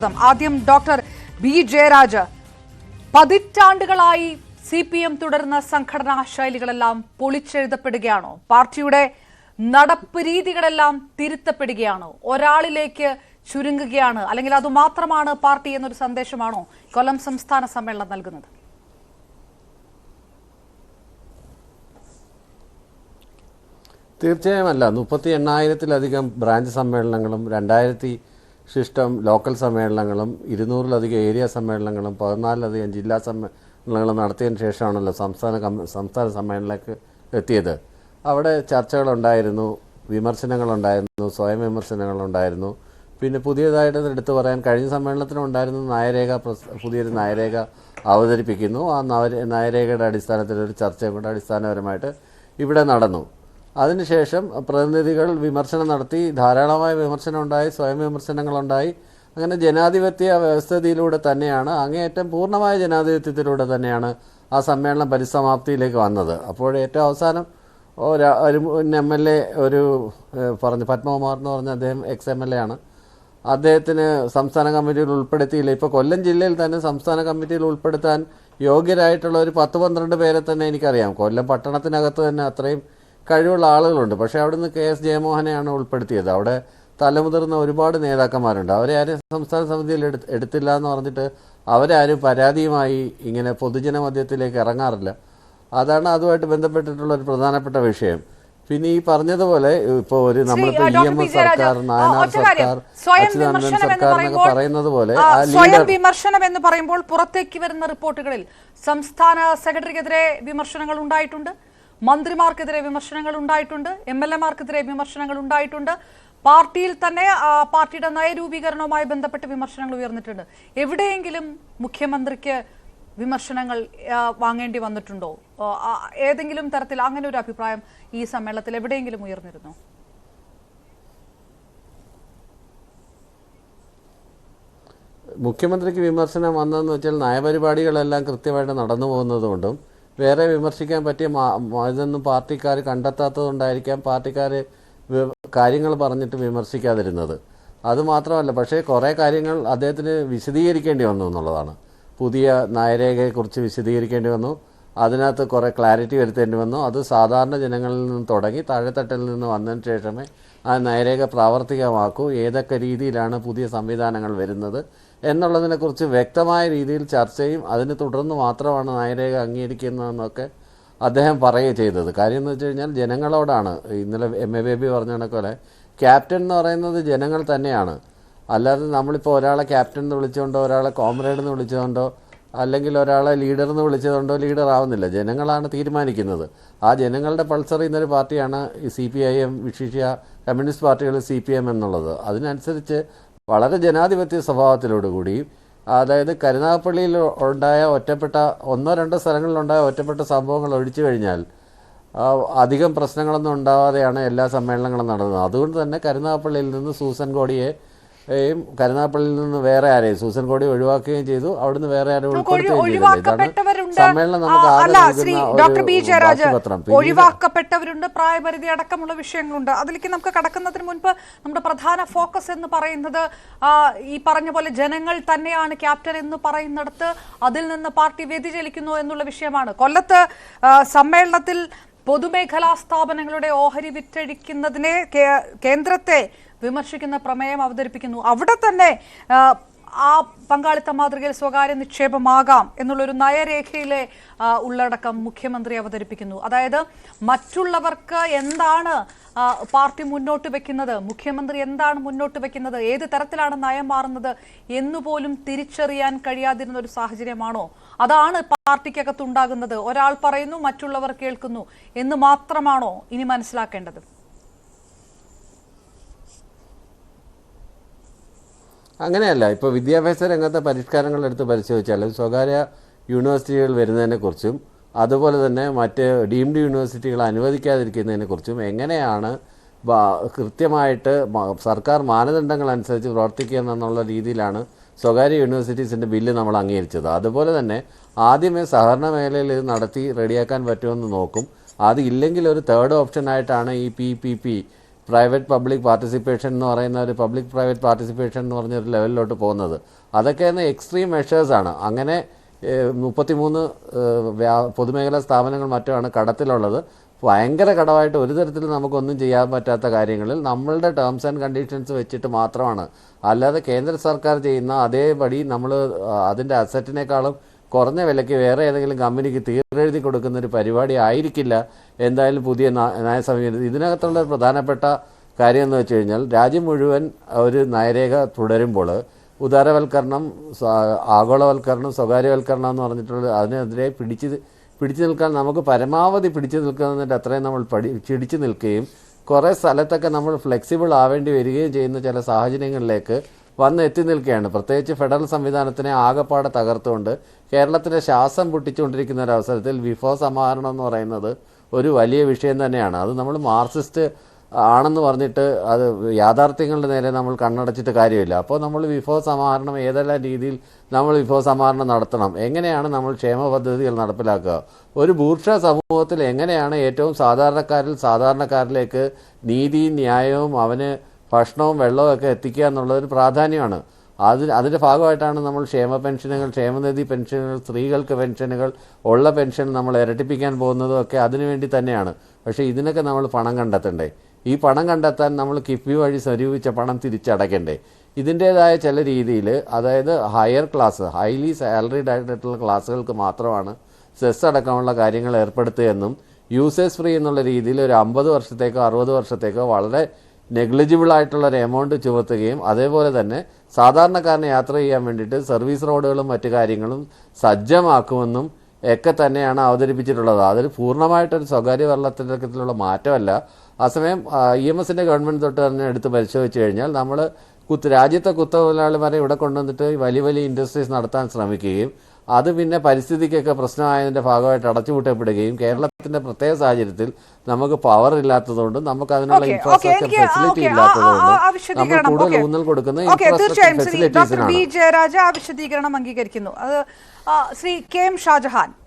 ആദ്യം doctor B Jayaraja, പതിറ്റാണ്ടുകളായി CPM തുടരുന്ന സംഘടനാ ശൈലികളെല്ലാം പൊളിച്ചെഴുതപ്പെടുകയാണോ? പാർട്ടിയുടെ നടപ്പ് രീതികളെല്ലാം തിരുത്തപ്പെടുകയാണോ? ഒരാളിലേക്ക് ചുരുങ്ങുകയാണ്, അല്ലെങ്കിൽ അതുമാത്രമാണ് പാർട്ടി എന്നൊരു സന്ദേശമാണോ കൊല്ലം സംസ്ഥാന സമ്മേളനം നൽകുന്നത്? തീർച്ചയായും അല്ല. 38,000-ലധികം ബ്രാഞ്ച് സമ്മേളനങ്ങളും 2000 ശിഷ്ടം ലോക്കൽ സമ്മേളനങ്ങളും 200-ലധികം ഏരിയ സമ്മേളനങ്ങളും 14-ലധികം ജില്ലാ സമ്മേളനങ്ങളും നടത്തിയതിന് ശേഷമാണല്ലോ സംസ്ഥാന സമ്മേളനത്തിലേക്ക് എത്തിയത്. അവിടെ ചർച്ചകളുണ്ടായിരുന്നു, വിമർശനങ്ങളുണ്ടായിരുന്നു, സ്വയം വിമർശനങ്ങളുണ്ടായിരുന്നു. പിന്നെ പുതിയതായിട്ട് എടുത്തു പറയാൻ കഴിഞ്ഞ സമ്മേളനത്തിനുണ്ടായിരുന്ന നയരേഖ, പുതിയൊരു നയരേഖ അവതരിപ്പിക്കുന്നു. ആ നയരേഖയുടെ അടിസ്ഥാനത്തിൽ ഒരു ചർച്ചയും കൂടെ അടിസ്ഥാനപരമായിട്ട് ഇവിടെ നടന്നു. അതിനുശേഷം പ്രതിനിധികൾ വിമർശനം നടത്തി, ധാരാളമായ വിമർശനമുണ്ടായി, സ്വയം വിമർശനങ്ങളുണ്ടായി. അങ്ങനെ ജനാധിപത്യ വ്യവസ്ഥിതിയിലൂടെ തന്നെയാണ്, അങ്ങേയറ്റം പൂർണ്ണമായ ജനാധിപത്യത്തിലൂടെ തന്നെയാണ് ആ സമ്മേളനം പരിസമാപ്തിയിലേക്ക് വന്നത്. അപ്പോൾ ഏറ്റവും അവസാനം ഒരു MLA പറഞ്ഞു, പത്മകുമാർ എന്ന് പറഞ്ഞ അദ്ദേഹം ex-MLA ആണ്. അദ്ദേഹത്തിന് സംസ്ഥാന കമ്മിറ്റിയിൽ ഉൾപ്പെടുത്തിയില്ല. ഇപ്പോൾ കൊല്ലം ജില്ലയിൽ തന്നെ സംസ്ഥാന കമ്മിറ്റിയിൽ ഉൾപ്പെടുത്താൻ യോഗ്യരായിട്ടുള്ള ഒരു 10-12 പേരെ തന്നെ എനിക്കറിയാം. കൊല്ലം പട്ടണത്തിനകത്ത് തന്നെ അത്രയും കഴിവുള്ള ആളുകളുണ്ട്. പക്ഷേ അവിടുന്ന് KS ജയമോഹനെയാണ് ഉൾപ്പെടുത്തിയത്. അവിടെ തലമുതിർന്ന ഒരുപാട് നേതാക്കന്മാരുണ്ട്. അവരെ ആരും സംസ്ഥാന സമിതിയിൽ എടുത്തില്ല എന്ന് പറഞ്ഞിട്ട് അവരാരും പരാതിയുമായി ഇങ്ങനെ പൊതുജന മധ്യത്തിലേക്ക് ഇറങ്ങാറില്ല. അതാണ് അതുമായിട്ട് ബന്ധപ്പെട്ടിട്ടുള്ള ഒരു പ്രധാനപ്പെട്ട വിഷയം. പിന്നെ ഈ പറഞ്ഞതുപോലെ ഇപ്പോൾ നമ്മളിപ്പോൾ EMS സർക്കാർ, നായനാർ സർക്കാർ, അച്യുതാനന്ദൻ സർക്കാർ എന്നൊക്കെ പറയുന്നത് പോലെ സ്വയം വിമർശനം എന്ന് പറയുമ്പോൾ പുറത്തേക്ക് വരുന്ന റിപ്പോർട്ടുകളിൽ സംസ്ഥാന സെക്രട്ടറിക്കെതിരെ വിമർശനങ്ങൾ ഉണ്ടായിട്ടുണ്ട്, മന്ത്രിമാർക്കെതിരെ വിമർശനങ്ങൾ ഉണ്ടായിട്ടുണ്ട്, MLA-മാർക്കെതിരെ വിമർശനങ്ങൾ ഉണ്ടായിട്ടുണ്ട്, പാർട്ടിയിൽ തന്നെ പാർട്ടിയുടെ നയരൂപീകരണവുമായി ബന്ധപ്പെട്ട് വിമർശനങ്ങൾ ഉയർന്നിട്ടുണ്ട്. എവിടെയെങ്കിലും മുഖ്യമന്ത്രിക്ക് വിമർശനങ്ങൾ വാങ്ങേണ്ടി വന്നിട്ടുണ്ടോ? ഏതെങ്കിലും തരത്തിൽ അങ്ങനെ ഒരു അഭിപ്രായം ഈ സമ്മേളനത്തിൽ എവിടെയെങ്കിലും ഉയർന്നിരുന്നോ? മുഖ്യമന്ത്രിക്ക് വിമർശനം വന്നതെന്ന് വെച്ചാൽ നയപരിപാടികളെല്ലാം കൃത്യമായിട്ട് നടന്നു പോകുന്നതുകൊണ്ടും വേറെ വിമർശിക്കാൻ പറ്റിയ ഇതൊന്നും പാർട്ടിക്കാർ കണ്ടെത്താത്തതുകൊണ്ടായിരിക്കാം പാർട്ടിക്കാർ കാര്യങ്ങൾ പറഞ്ഞിട്ട് വിമർശിക്കാതിരുന്നത്. അതുമാത്രമല്ല, പക്ഷേ കുറേ കാര്യങ്ങൾ അദ്ദേഹത്തിന് വിശദീകരിക്കേണ്ടി വന്നു എന്നുള്ളതാണ്. പുതിയ നയരേഖയെക്കുറിച്ച് വിശദീകരിക്കേണ്ടി വന്നു, അതിനകത്ത് കുറേ ക്ലാരിറ്റി വരുത്തേണ്ടി വന്നു. അത് സാധാരണ ജനങ്ങളിൽ നിന്ന് തുടങ്ങി താഴെത്തട്ടിൽ നിന്ന് വന്നതിന് ശേഷമേ ആ നയരേഖ പ്രാവർത്തികമാക്കൂ, ഏതൊക്കെ രീതിയിലാണ് പുതിയ സംവിധാനങ്ങൾ വരുന്നത് എന്നുള്ളതിനെക്കുറിച്ച് വ്യക്തമായ രീതിയിൽ ചർച്ചയും അതിനെ തുടർന്ന് മാത്രമാണ് നയരേഖ അംഗീകരിക്കുന്നതെന്നൊക്കെ അദ്ദേഹം പറയുക ചെയ്തത്. കാര്യം എന്ന് വെച്ച് കഴിഞ്ഞാൽ ജനങ്ങളോടാണ്. ഇന്നലെ MA ബേബി പറഞ്ഞ കണക്കോലെ ക്യാപ്റ്റൻ എന്ന് പറയുന്നത് ജനങ്ങൾ തന്നെയാണ്. അല്ലാതെ നമ്മളിപ്പോൾ ഒരാളെ ക്യാപ്റ്റൻ എന്ന് വിളിച്ചുകൊണ്ടോ ഒരാളെ കോമ്രേഡ് എന്ന് വിളിച്ചുകൊണ്ടോ അല്ലെങ്കിൽ ഒരാളെ ലീഡർ എന്ന് വിളിച്ചതുകൊണ്ടോ ലീഡർ ആവുന്നില്ല. ജനങ്ങളാണ് തീരുമാനിക്കുന്നത്. ആ ജനങ്ങളുടെ പൾസർ ചെയ്യുന്നൊരു പാർട്ടിയാണ് CPIM, വിശിഷ്യ കമ്മ്യൂണിസ്റ്റ് പാർട്ടികൾ CPM എന്നുള്ളത്. അതിനനുസരിച്ച് വളരെ ജനാധിപത്യ സ്വഭാവത്തിലോടുകൂടി, അതായത് കരുനാഗപ്പള്ളിയിൽ ഉണ്ടായ ഒറ്റപ്പെട്ട 1-2 സ്ഥലങ്ങളിലുണ്ടായ ഒറ്റപ്പെട്ട സംഭവങ്ങൾ ഒഴിച്ചു കഴിഞ്ഞാൽ അധികം പ്രശ്നങ്ങളൊന്നും ഉണ്ടാവാതെയാണ് എല്ലാ സമ്മേളനങ്ങളും നടന്നത്. അതുകൊണ്ട് തന്നെ കരുനാഗപ്പള്ളിയിൽ നിന്ന് സൂസൻ കോടിയെയും കരുനാഗപ്പള്ളിയിൽ നിന്ന് വേറെ ആരെയും സൂസൻ കോടി ഒഴിവാക്കുകയും ചെയ്തു. അവിടുന്ന് വേറെ ആരെയും ഒഴിവാക്കപ്പെട്ടവരുണ്ട്, പ്രായപരിധി അടക്കമുള്ള വിഷയങ്ങളുണ്ട്. അതിലേക്ക് നമുക്ക് കടക്കുന്നതിന് മുൻപ് നമ്മുടെ പ്രധാന ഫോക്കസ് എന്ന് പറയുന്നത് ഈ പറഞ്ഞ പോലെ ജനങ്ങൾ തന്നെയാണ് ക്യാപ്റ്റൻ എന്ന് പറയുന്നിടത്ത് അതിൽ നിന്ന് പാർട്ടി വ്യതിചലിക്കുന്നു എന്നുള്ള വിഷയമാണ്. കൊല്ലത്ത് സമ്മേളനത്തിൽ പൊതുമേഖലാ സ്ഥാപനങ്ങളുടെ ഓഹരി വിറ്റഴിക്കുന്നതിനെ കേന്ദ്രത്തെ വിമർശിക്കുന്ന പ്രമേയം അവതരിപ്പിക്കുന്നു. അവിടെ തന്നെ ആ പങ്കാളിത്ത മാതൃകയിൽ സ്വകാര്യ നിക്ഷേപമാകാം എന്നുള്ളൊരു നയരേഖയിലെ ഉള്ളടക്കം മുഖ്യമന്ത്രി അവതരിപ്പിക്കുന്നു. അതായത് മറ്റുള്ളവർക്ക് എന്താണ് പാർട്ടി മുന്നോട്ട് വെക്കുന്നത്, മുഖ്യമന്ത്രി എന്താണ് മുന്നോട്ട് വെക്കുന്നത്, ഏത് തരത്തിലാണ് നയം മാറുന്നത് എന്നുപോലും തിരിച്ചറിയാൻ കഴിയാതിരുന്ന ഒരു സാഹചര്യമാണോ? അതാണ് പാർട്ടിക്കകത്തുണ്ടാകുന്നത്. ഒരാൾ പറയുന്നു, മറ്റുള്ളവർ കേൾക്കുന്നു എന്ന് മാത്രമാണോ ഇനി മനസ്സിലാക്കേണ്ടത്? അങ്ങനെയല്ല. ഇപ്പോൾ വിദ്യാഭ്യാസ രംഗത്തെ പരിഷ്കാരങ്ങൾ എടുത്ത് പരിശോധിച്ചാൽ സ്വകാര്യ യൂണിവേഴ്സിറ്റികൾ വരുന്നതിനെക്കുറിച്ചും അതുപോലെ തന്നെ മറ്റ് ഡീംഡ് യൂണിവേഴ്സിറ്റികൾ അനുവദിക്കാതിരിക്കുന്നതിനെക്കുറിച്ചും എങ്ങനെയാണ് കൃത്യമായിട്ട് സർക്കാർ മാനദണ്ഡങ്ങൾ അനുസരിച്ച് പ്രവർത്തിക്കുക എന്നുള്ള രീതിയിലാണ് സ്വകാര്യ യൂണിവേഴ്സിറ്റീസിൻ്റെ ബില്ല് നമ്മൾ അംഗീകരിച്ചത്. അതുപോലെ തന്നെ ആദ്യമേ സഹകരണ മേഖലയിൽ ഇത് നടത്തി റെഡിയാക്കാൻ പറ്റുമെന്ന് നോക്കും. അത് ഇല്ലെങ്കിൽ ഒരു തേർഡ് ഓപ്ഷനായിട്ടാണ് ഈ PPP പ്രൈവറ്റ് പബ്ലിക് പാർട്ടിസിപ്പേഷൻ എന്ന് പറയുന്ന ഒരു പബ്ലിക് പ്രൈവറ്റ് പാർട്ടിസിപ്പേഷൻ എന്ന് പറഞ്ഞൊരു ലെവലിലോട്ട് പോകുന്നത്. അതൊക്കെ എക്സ്ട്രീം മെഷേഴ്സാണ്. അങ്ങനെ 33 പൊതുമേഖലാ സ്ഥാപനങ്ങൾ മറ്റുമാണ് കടത്തിലുള്ളത്. ഭയങ്കര കടമായിട്ട് ഒരു തരത്തിലും നമുക്കൊന്നും ചെയ്യാൻ പറ്റാത്ത കാര്യങ്ങളിൽ നമ്മളുടെ ടേംസ് ആൻഡ് കണ്ടീഷൻസ് വെച്ചിട്ട് മാത്രമാണ്. അല്ലാതെ കേന്ദ്ര സർക്കാർ ചെയ്യുന്ന അതേപടി നമ്മൾ അതിൻ്റെ അസറ്റിനേക്കാളും കുറഞ്ഞ വിലയ്ക്ക് വേറെ ഏതെങ്കിലും കമ്പനിക്ക് തീരെഴുതി കൊടുക്കുന്ന ഒരു പരിപാടി ആയിരിക്കില്ല എന്തായാലും പുതിയ നയസമീപനം. ഇതിനകത്തുള്ള പ്രധാനപ്പെട്ട കാര്യം എന്ന് വെച്ച് കഴിഞ്ഞാൽ രാജ്യം മുഴുവൻ ഒരു നയരേഖ തുടരുമ്പോൾ ഉദാരവൽക്കരണം, ആഗോളവൽക്കരണം, സ്വകാര്യവൽക്കരണം എന്ന് പറഞ്ഞിട്ടുള്ള അതിനെതിരെ പിടിച്ചു നിൽക്കാൻ നമുക്ക് പരമാവധി പിടിച്ചു നിൽക്കുന്നതിൻ്റെ അത്രയും നമ്മൾ പിടിച്ചു നിൽക്കുകയും കുറേ സ്ഥലത്തൊക്കെ നമ്മൾ ഫ്ലെക്സിബിൾ ആവേണ്ടി വരികയും ചെയ്യുന്ന ചില സാഹചര്യങ്ങളിലേക്ക് എത്തി നിൽക്കുകയാണ്. പ്രത്യേകിച്ച് ഫെഡറൽ സംവിധാനത്തിനെ ആകെപ്പാടെ തകർത്തുകൊണ്ട് കേരളത്തിലെ ശ്വാസം പൊട്ടിച്ചുകൊണ്ടിരിക്കുന്ന ഒരു അവസരത്തിൽ വിഭവ സമാഹരണം എന്ന് പറയുന്നത് ഒരു വലിയ വിഷയം തന്നെയാണ്. അത് നമ്മൾ മാർക്സിസ്റ്റ് ആണെന്ന് പറഞ്ഞിട്ട് അത് യാഥാർത്ഥ്യങ്ങളുടെ നേരെ നമ്മൾ കണ്ണടച്ചിട്ട് കാര്യമില്ല. അപ്പോൾ നമ്മൾ വിഭവ സമാഹരണം ഏതെല്ലാം രീതിയിൽ നമ്മൾ വിഭവ സമാഹരണം നടത്തണം, എങ്ങനെയാണ് നമ്മൾ ക്ഷേമ പദ്ധതികൾ നടപ്പിലാക്കുക, ഒരു ബൂർഷ സമൂഹത്തിൽ എങ്ങനെയാണ് ഏറ്റവും സാധാരണക്കാരിലേക്ക് നീതിയും ന്യായവും അവന് ഭക്ഷണവും വെള്ളവും ഒക്കെ എത്തിക്കുക എന്നുള്ളതൊരു പ്രാധാന്യമാണ്. അതിൻ്റെ ഭാഗമായിട്ടാണ് നമ്മൾ ക്ഷേമ പെൻഷനുകൾ, ക്ഷേമനിധി പെൻഷനുകൾ, സ്ത്രീകൾക്ക് പെൻഷനുകൾ, ഉള്ള പെൻഷൻ നമ്മൾ ഇരട്ടിപ്പിക്കാൻ പോകുന്നതും ഒക്കെ അതിനുവേണ്ടി തന്നെയാണ്. പക്ഷേ ഇതിനൊക്കെ നമ്മൾ പണം കണ്ടെത്തണ്ടേ? ഈ പണം കണ്ടെത്താൻ നമ്മൾ കിഫ്ബി വഴി സ്വരൂപിച്ച പണം തിരിച്ചടയ്ക്കണ്ടേ? ഇതിൻ്റേതായ ചില രീതിയിൽ, അതായത് ഹയർ ക്ലാസ്, ഹൈലി സാലറീഡ് ആയിട്ടുള്ള ക്ലാസ്സുകൾക്ക് മാത്രമാണ് സെസ് അടക്കമുള്ള കാര്യങ്ങൾ ഏർപ്പെടുത്തുകയെന്നും യൂസേജ് ഫ്രീ എന്നുള്ള രീതിയിൽ ഒരു 50 വർഷത്തേക്കോ 60 വർഷത്തേക്കോ വളരെ നെഗ്ലിജിബിൾ ആയിട്ടുള്ളൊരു എമൗണ്ട് ചുമത്തുകയും അതേപോലെ തന്നെ സാധാരണക്കാരന് യാത്ര ചെയ്യാൻ വേണ്ടിയിട്ട് സർവീസ് റോഡുകളും മറ്റു കാര്യങ്ങളും സജ്ജമാക്കുമെന്നും ഒക്കെ തന്നെയാണ് അവതരിപ്പിച്ചിട്ടുള്ളത്. അതിൽ പൂർണ്ണമായിട്ടൊരു സ്വകാര്യ വൽക്കരണത്തിലുള്ള മാറ്റമല്ല. അസമയം EMSൻ്റെ ഗവൺമെൻറ് തൊട്ട് തന്നെ എടുത്ത് പരിശോധിച്ച് കഴിഞ്ഞാൽ നമ്മൾ രാജ്യത്തെ കുത്തമുതലാളിമാരെ ഇവിടെ കൊണ്ടുവന്നിട്ട് വലിയ വലിയ ഇൻഡസ്ട്രീസ് നടത്താൻ ശ്രമിക്കുകയും അത് പിന്നെ പരിസ്ഥിതിക്കൊക്കെ പ്രശ്നമായതിൻ്റെ ഭാഗമായിട്ട് അടച്ചുപൂട്ടപ്പെടുകയും കേരളത്തിൻ്റെ പ്രത്യേക സാഹചര്യത്തിൽ നമുക്ക് പവർ ഇല്ലാത്തതുകൊണ്ടും നമുക്ക് അതിനുള്ള ഇൻഫ്രാസ്ട്രക്ചർ ഫെസിലിറ്റി ഇല്ലാത്തതുകൊണ്ടും നമ്മൾ കൂടുതൽ ഊന്നൽ കൊടുക്കുന്ന ഇൻഫ്രാസ്ട്രക്ചർ ഫെസിലിറ്റീസിനാണ്. ജയരാജ ആ വിശദീകരണം അംഗീകരിക്കുന്നു. അത് ശ്രീ KM ഷാജഹാൻ.